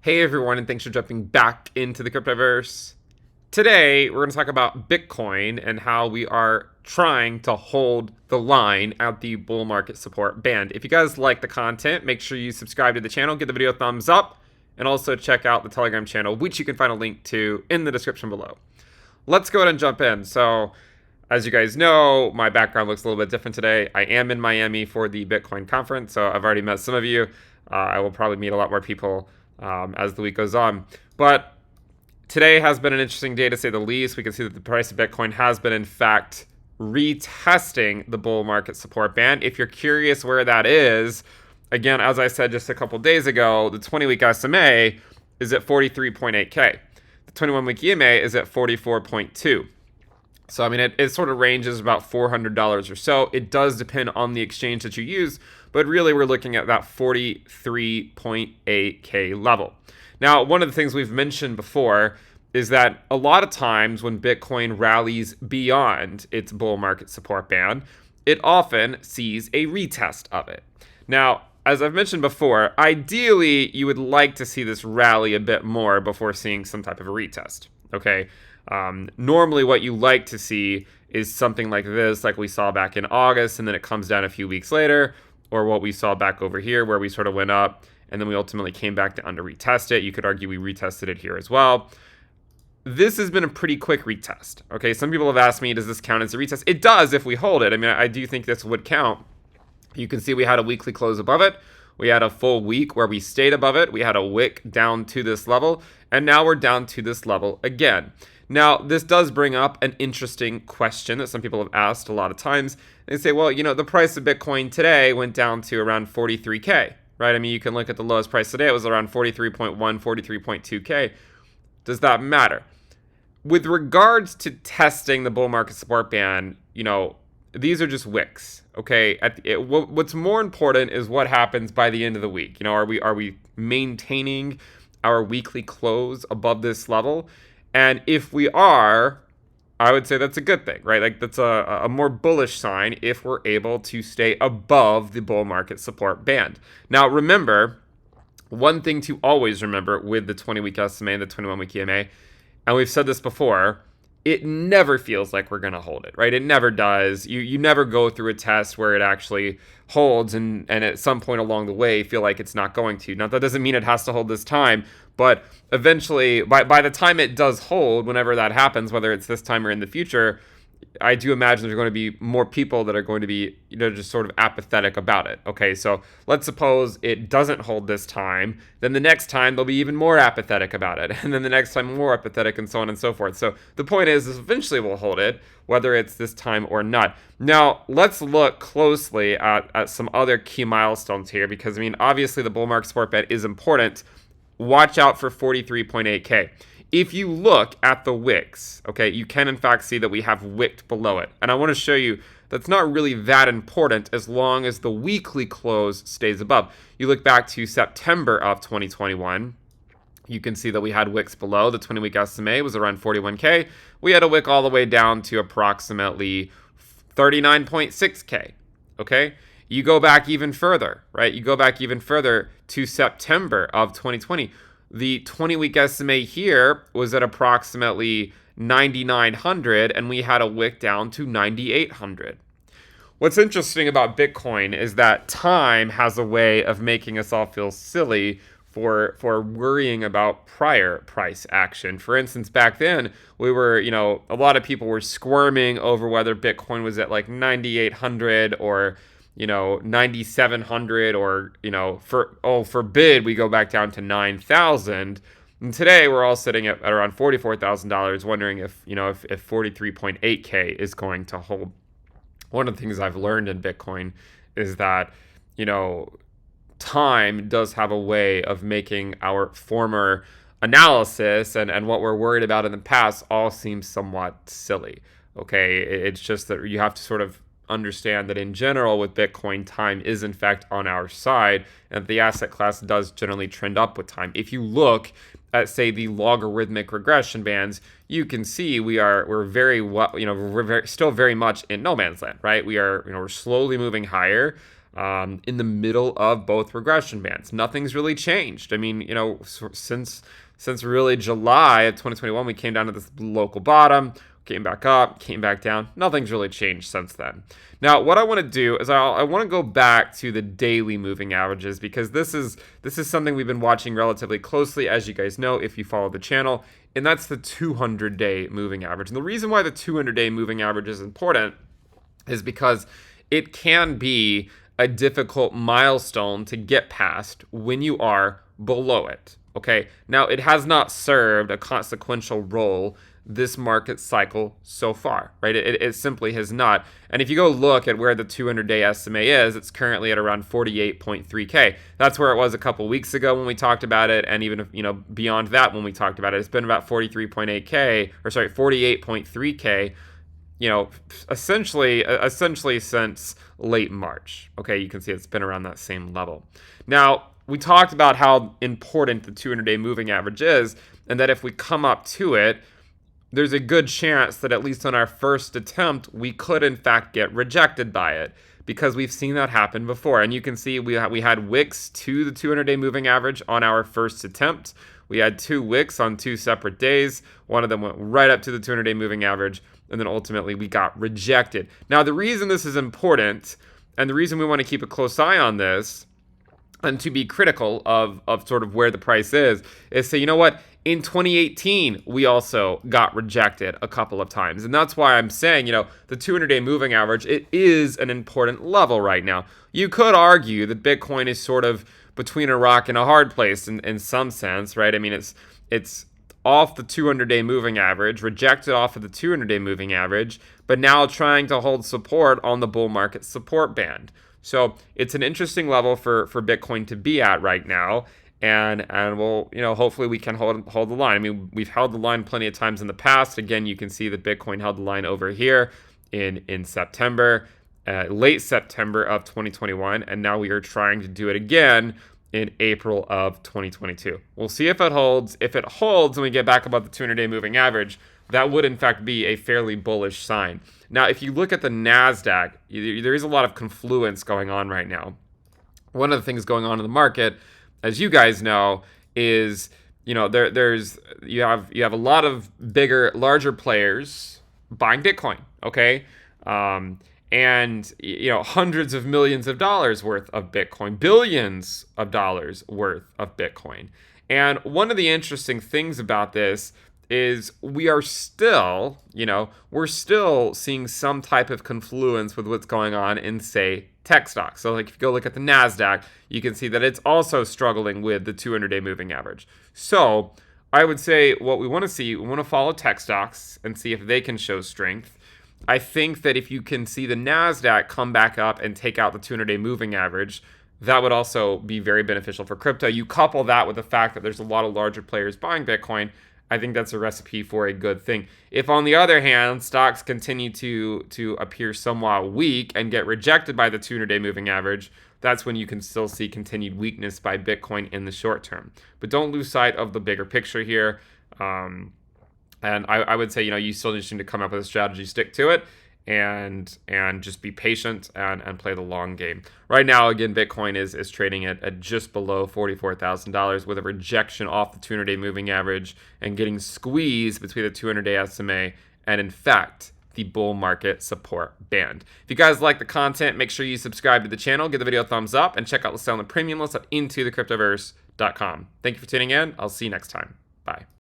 Hey everyone, and thanks for jumping back into the cryptoverse. Today, we're going to talk about Bitcoin and how we are trying to hold the line at the bull market support band. If you guys like the content, make sure you subscribe to the channel, give the video a thumbs up, and also check out the Telegram channel, which you can find a link to in the description below. Let's go ahead and jump in. So, as you guys know, my background looks a little bit different today. I am in Miami for the Bitcoin conference, so I've already met some of you. I will probably meet a lot more people as the week goes on. But today has been an interesting day to say the least. We can see that the price of Bitcoin has been, in fact, retesting the bull market support band. If you're curious where that is, again, as I said just a couple days ago, the 20-week SMA is at 43.8K. The 21-week EMA is at 44.2. So, I mean, it sort of ranges about $400 or so. It does depend on the exchange that you use, but really we're looking at that 43.8K level. Now, one of the things we've mentioned before is that a lot of times when Bitcoin rallies beyond its bull market support band, it often sees a retest of it. Now, as I've mentioned before, ideally you would like to see this rally a bit more before seeing some type of a retest, okay? Normally what you like to see is something like this, like we saw back in August, and then it comes down a few weeks later, or what we saw back over here where we sort of went up and then we ultimately came back down to retest it. You could argue we retested it here as well. This has been a pretty quick retest. Okay, some people have asked me, does this count as a retest? It does if we hold it. I mean, I do think this would count. You can see we had a weekly close above it. We had a full week where we stayed above it. We had a wick down to this level, and now we're down to this level again. Now, this does bring up an interesting question that some people have asked a lot of times. They say, well, you know, the price of Bitcoin today went down to around 43K, right? I mean, you can look at the lowest price today. It was around 43.1, 43.2K. Does that matter? With regards to testing the bull market support band, you know, these are just wicks, okay? What's more important is what happens by the end of the week. You know, are we maintaining our weekly close above this level? And if we are, I would say that's a good thing, right? Like that's a more bullish sign if we're able to stay above the bull market support band. Now, remember, one thing to always remember with the 20-week SMA and the 21-week EMA, and we've said this before, it never feels like we're going to hold it, right? It never does. You never go through a test where it actually holds and at some point along the way feel like it's not going to. Now, that doesn't mean it has to hold this time, but eventually, by the time it does hold, whenever that happens, whether it's this time or in the future, I do imagine there's going to be more people that are going to be, you know, just sort of apathetic about it. Okay, so let's suppose it doesn't hold this time, then the next time they'll be even more apathetic about it, and then the next time more apathetic, and so on and so forth. So the point is eventually we'll hold it, whether it's this time or not. Now, let's look closely at some other key milestones here, because, I mean, obviously the bull market support band is important. Watch out for 43.8K. If you look at the wicks, okay, you can in fact see that we have wicked below it. And I want to show you that's not really that important as long as the weekly close stays above. You look back to September of 2021, you can see that we had wicks below. The 20-week SMA was around 41K. We had a wick all the way down to approximately 39.6K, okay? You go back even further, right? You go back even further to September of 2020. The 20-week SMA here was at approximately 9,900, and we had a wick down to 9,800. What's interesting about Bitcoin is that time has a way of making us all feel silly for worrying about prior price action. For instance, back then, we were, you know, a lot of people were squirming over whether Bitcoin was at like 9,800 or, you know, 9,700 or, you know, forbid we go back down to 9,000. And today we're all sitting at around $44,000 wondering if, you know, if 43.8K is going to hold. One of the things I've learned in Bitcoin is that, you know, time does have a way of making our former analysis and what we're worried about in the past all seem somewhat silly. Okay, it's just that you have to sort of understand that in general with Bitcoin, time is in fact on our side, and the asset class does generally trend up with time. If you look at, say, the logarithmic regression bands, you can see we're still very much in no man's land, right? We're slowly moving higher. in the middle of both regression bands. Nothing's really changed. I mean, since really July of 2021, we came down to this local bottom, came back up, came back down. Nothing's really changed since then. Now, what I want to do is I want to go back to the daily moving averages, because this is something we've been watching relatively closely, as you guys know if you follow the channel, and that's the 200-day moving average. And the reason why the 200-day moving average is important is because it can be a difficult milestone to get past when you are below it. Okay, now it has not served a consequential role this market cycle so far, right? It simply has not. And if you go look at where the 200-day SMA is, it's currently at around 48.3K. That's where it was a couple weeks ago when we talked about it, and even beyond that when we talked about it, it's been about 43.8K, or sorry, 48.3K. Essentially since late March. Okay, you can see it's been around that same level. Now, we talked about how important the 200-day moving average is, and that if we come up to it, there's a good chance that at least on our first attempt, we could in fact get rejected by it, because we've seen that happen before. And you can see we had wicks to the 200-day moving average on our first attempt. We had 2 wicks on 2 separate days. One of them went right up to the 200-day moving average, and then ultimately we got rejected. Now, the reason this is important, and the reason we want to keep a close eye on this, and to be critical of sort of where the price is say, you know what? In 2018, we also got rejected a couple of times. And that's why I'm saying, the 200-day moving average, it is an important level right now. You could argue that Bitcoin is sort of between a rock and a hard place in some sense, right? I mean, it's off the 200-day moving average, rejected off of the 200-day moving average, but now trying to hold support on the bull market support band. So it's an interesting level for Bitcoin to be at right now. And we'll, hopefully we can hold the line. I mean, we've held the line plenty of times in the past. Again, you can see that Bitcoin held the line over here in September, late September of 2021, and now we are trying to do it again in April of 2022. We'll see if it holds. If it holds and we get back above the 200-day moving average, that would in fact be a fairly bullish sign. Now, if you look at the NASDAQ, there is a lot of confluence going on right now. One of the things going on in the market, as you guys know, is you have a lot of larger players buying Bitcoin, okay, and hundreds of millions of dollars worth of Bitcoin, billions of dollars worth of Bitcoin. And one of the interesting things about this is we're still seeing some type of confluence with what's going on in, say, tech stocks. So like if you go look at the NASDAQ, you can see that it's also struggling with the 200-day moving average. So I would say what we want to see, we want to follow tech stocks and see if they can show strength. I think that if you can see the NASDAQ come back up and take out the 200-day moving average, that would also be very beneficial for crypto. You couple that with the fact that there's a lot of larger players buying Bitcoin, I think that's a recipe for a good thing. If, on the other hand, stocks continue to appear somewhat weak and get rejected by the 200-day moving average, that's when you can still see continued weakness by Bitcoin in the short term. But don't lose sight of the bigger picture here. And I would say, you still just need to come up with a strategy, stick to it, and just be patient and play the long game. Right now, again, Bitcoin is trading at just below $44,000 with a rejection off the 200-day moving average and getting squeezed between the 200-day SMA and, in fact, the bull market support band. If you guys like the content, make sure you subscribe to the channel, give the video a thumbs up, and check out the sale on the premium list at intothecryptoverse.com. Thank you for tuning in. I'll see you next time. Bye.